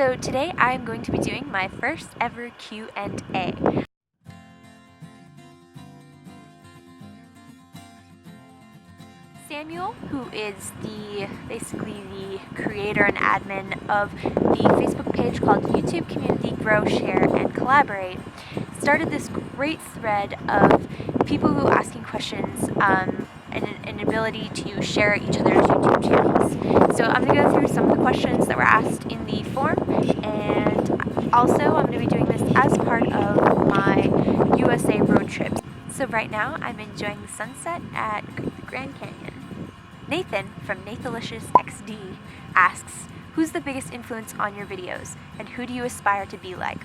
So today I am going to be doing my first ever Q&A. Samuel, who is basically the creator and admin of the Facebook page called YouTube Community Grow, Share, and Collaborate, started this great thread of people who are asking questions and an ability to share each other's YouTube channels. So I'm going to go through some of the questions that were asked in the forum, and also I'm going to be doing this as part of my USA road trip. So right now I'm enjoying the sunset at the Grand Canyon. Nathan from Nathalicious XD asks, who's the biggest influence on your videos, and who do you aspire to be like?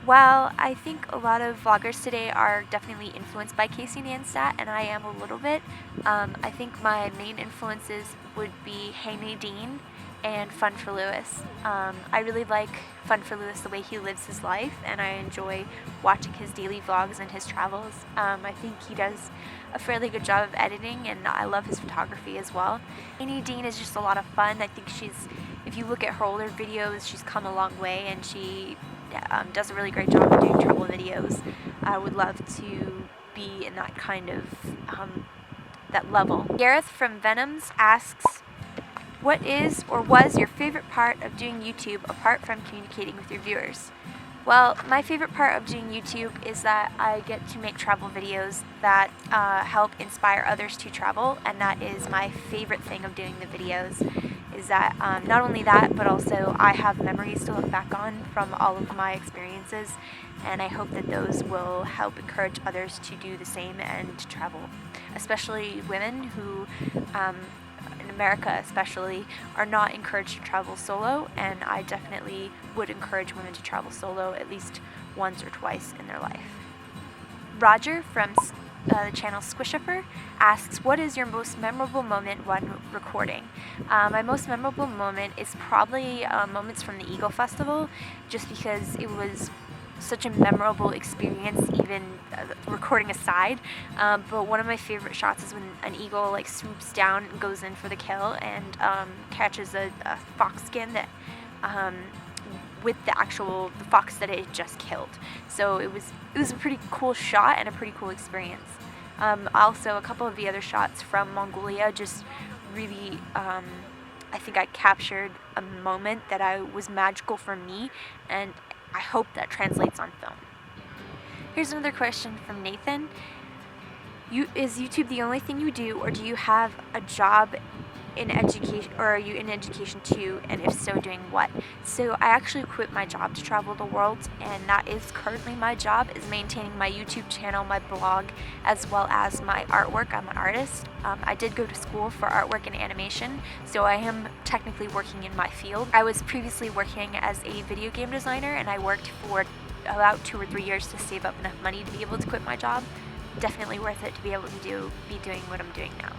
Well, I think a lot of vloggers today are definitely influenced by Casey Neistat, and I am a little bit. I think my main influences would be Hey Nadine and Fun for Lewis. I really like Fun for Lewis, the way he lives his life, and I enjoy watching his daily vlogs and his travels. I think he does a fairly good job of editing, and I love his photography as well. Hey Nadine is just a lot of fun. I think if you look at her older videos, she's come a long way, and she does a really great job of doing travel videos. I would love to be in that kind of, that level. Gareth from Venoms asks, what is or was your favorite part of doing YouTube apart from communicating with your viewers? Well, my favorite part of doing YouTube is that I get to make travel videos that help inspire others to travel, and that is my favorite thing of doing the videos, is that not only that, but also I have memories to look back on from all of my experiences, and I hope that those will help encourage others to do the same and to travel, especially women who in America especially, are not encouraged to travel solo, and I definitely would encourage women to travel solo at least once or twice in their life. Roger from the channel Squishifer asks, what is your most memorable moment when recording? My most memorable moment is probably moments from the Eagle Festival, just because it was such a memorable experience, even recording aside, but one of my favorite shots is when an eagle swoops down and goes in for the kill and catches a fox skin that with the fox that it just killed. So it was a pretty cool shot and a pretty cool experience. Also, a couple of the other shots from Mongolia just really I think I captured a moment that was magical for me, and I hope that translates on film. Here's another question from Nathan. Is YouTube the only thing you do, or do you have a job in education, or are you in education too, and if so, doing what? So I actually quit my job to travel the world, and that is currently my job, is maintaining my YouTube channel, my blog, as well as my artwork. I'm an artist. I did go to school for artwork and animation, so I am technically working in my field. I was previously working as a video game designer, and I worked for about 2 or 3 years to save up enough money to be able to quit my job. Definitely worth it to be able to be doing what I'm doing now.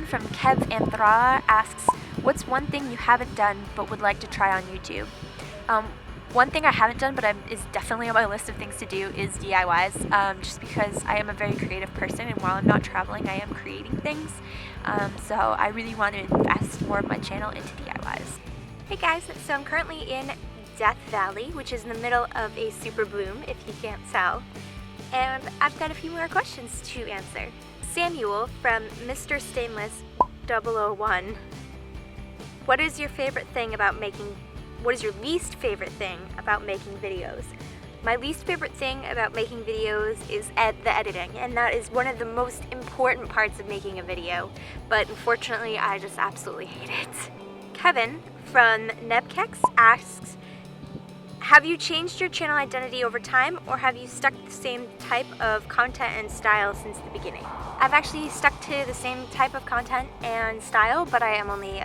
From Kev Anthra asks, what's one thing you haven't done but would like to try on YouTube? One thing I haven't done but is definitely on my list of things to do is DIYs, just because I am a very creative person, and while I'm not traveling, I am creating things. So I really want to invest more of my channel into DIYs. Hey guys, so I'm currently in Death Valley, which is in the middle of a super bloom, if you can't tell. And I've got a few more questions to answer. Samuel from Mr. Stainless 001. What is your least favorite thing about making videos? My least favorite thing about making videos is the editing, and that is one of the most important parts of making a video, but unfortunately I just absolutely hate it. Kevin from Nebkex asks, have you changed your channel identity over time, or have you stuck to the same type of content and style since the beginning? I've actually stuck to the same type of content and style, but I am only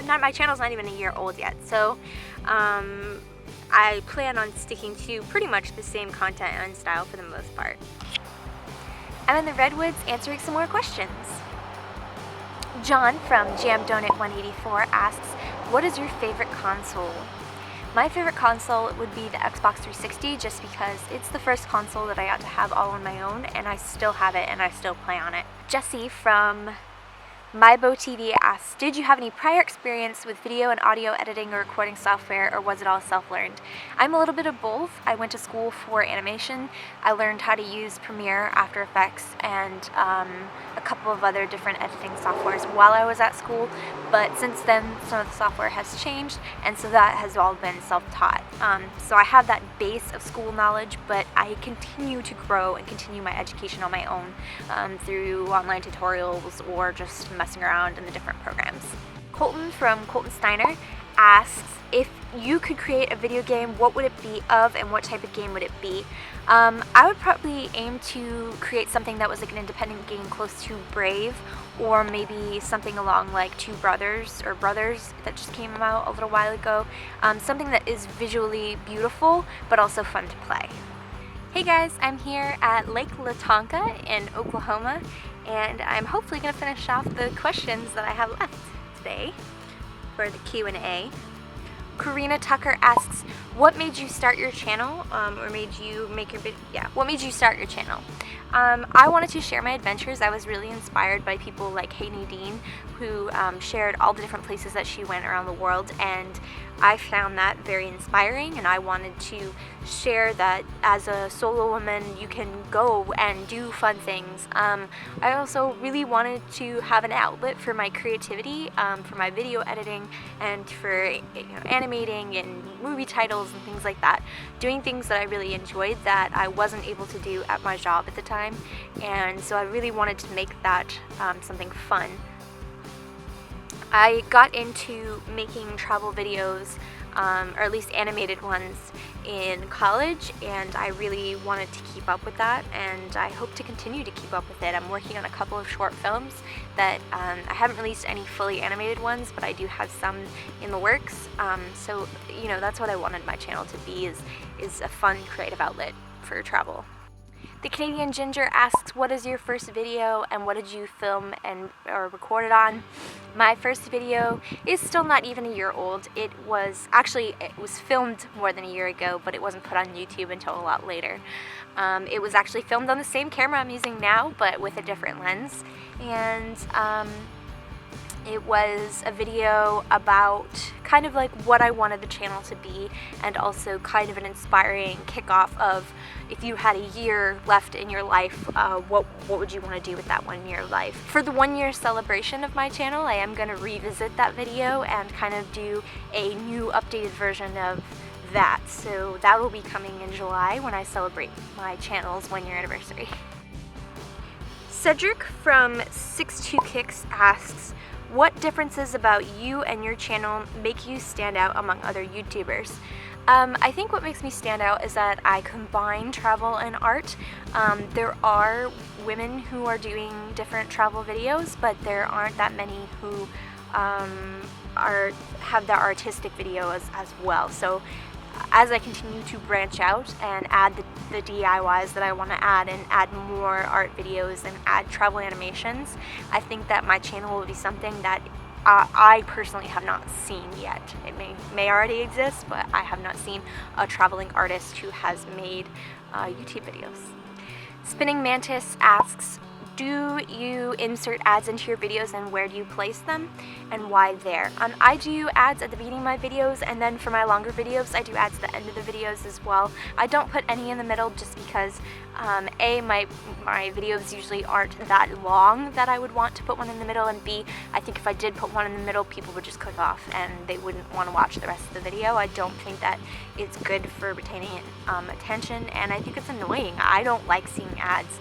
my channel's not even a year old yet, so I plan on sticking to pretty much the same content and style for the most part. I'm in the Redwoods answering some more questions. John from Jam Donut 184 asks, what is your favorite console? My favorite console would be the Xbox 360, just because it's the first console that I got to have all on my own, and I still have it and I still play on it. Jesse from MyBoTV asks, did you have any prior experience with video and audio editing or recording software, or was it all self-learned? I'm a little bit of both. I went to school for animation. I learned how to use Premiere, After Effects, and a couple of other different editing softwares while I was at school, but since then some of the software has changed, and so that has all been self-taught. So I have that base of school knowledge, but I continue to grow and continue my education on my own through online tutorials or just messing around in the different programs. Colton from Colton Steiner asks, if you could create a video game, what would it be of and what type of game would it be? I would probably aim to create something that was like an independent game close to Brave, or maybe something along like Two Brothers or Brothers that just came out a little while ago. Something that is visually beautiful but also fun to play. Hey guys, I'm here at Lake Latonka in Oklahoma, and I'm hopefully going to finish off the questions that I have left today for the Q&A. Karina Tucker asks, what made you start your channel, or made you make your video? Yeah, what made you start your channel? I wanted to share my adventures. I was really inspired by people like Hayden Dean, who shared all the different places that she went around the world, and I found that very inspiring, and I wanted to share that as a solo woman you can go and do fun things. I also really wanted to have an outlet for my creativity, for my video editing, and for animating and movie titles and things like that. Doing things that I really enjoyed that I wasn't able to do at my job at the time, and so I really wanted to make that something fun. I got into making travel videos, or at least animated ones, in college, and I really wanted to keep up with that, and I hope to continue to keep up with it. I'm working on a couple of short films that I haven't released any fully animated ones, but I do have some in the works. So that's what I wanted my channel to be, is a fun creative outlet for travel. The Canadian Ginger asks, what is your first video and what did you film or record it on? My first video is still not even a year old. It was filmed more than a year ago, but it wasn't put on YouTube until a lot later. It was actually filmed on the same camera I'm using now, but with a different lens. And it was a video about kind of like what I wanted the channel to be, and also kind of an inspiring kickoff of, if you had a year left in your life, what would you want to do with that 1 year life? For the 1 year celebration of my channel, I am going to revisit that video and kind of do a new updated version of that. So that will be coming in July when I celebrate my channel's 1 year anniversary. Cedric from 62Kicks asks, what differences about you and your channel make you stand out among other YouTubers? I think what makes me stand out is that I combine travel and art. There are women who are doing different travel videos, but there aren't that many who have the artistic videos as well. So as I continue to branch out and add the DIYs that I want to add, and add more art videos and add travel animations, I think that my channel will be something that I personally have not seen yet. It may already exist, but I have not seen a traveling artist who has made YouTube videos. Spinning Mantis asks, do you insert ads into your videos, and where do you place them, and why there? I do ads at the beginning of my videos, and then for my longer videos I do ads at the end of the videos as well. I don't put any in the middle just because A, my videos usually aren't that long that I would want to put one in the middle, and B, I think if I did put one in the middle, people would just click off and they wouldn't want to watch the rest of the video. I don't think that it's good for retaining attention, and I think it's annoying. I don't like seeing ads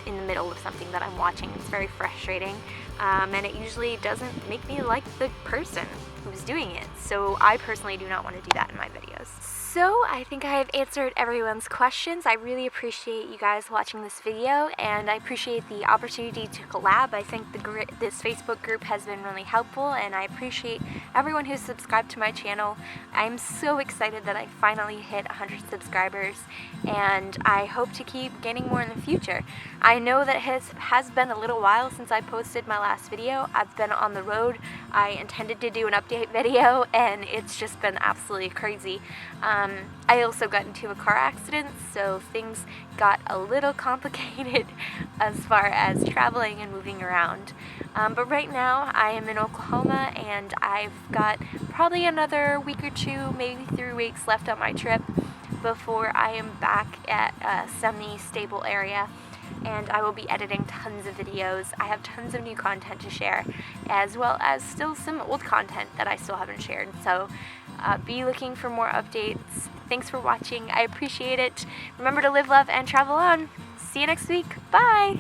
in the middle of something that I'm watching. It's very frustrating, and it usually doesn't make me like the person who's doing it. So I personally do not want to do that in my videos. So I think I have answered everyone's questions. I really appreciate you guys watching this video, and I appreciate the opportunity to collab. I think this Facebook group has been really helpful, and I appreciate everyone who's subscribed to my channel. I'm so excited that I finally hit 100 subscribers, and I hope to keep gaining more in the future. I know that it has been a little while since I posted my last video. I've been on the road. I intended to do an update video, and it's just been absolutely crazy. I also got into a car accident, so things got a little complicated as far as traveling and moving around. But right now I am in Oklahoma, and I've got probably another week or two, maybe 3 weeks left on my trip before I am back at a semi-stable area, and I will be editing tons of videos. I have tons of new content to share, as well as still some old content that I still haven't shared. So be looking for more updates. Thanks for watching. I appreciate it. Remember to live, love, and travel on. See you next week. Bye!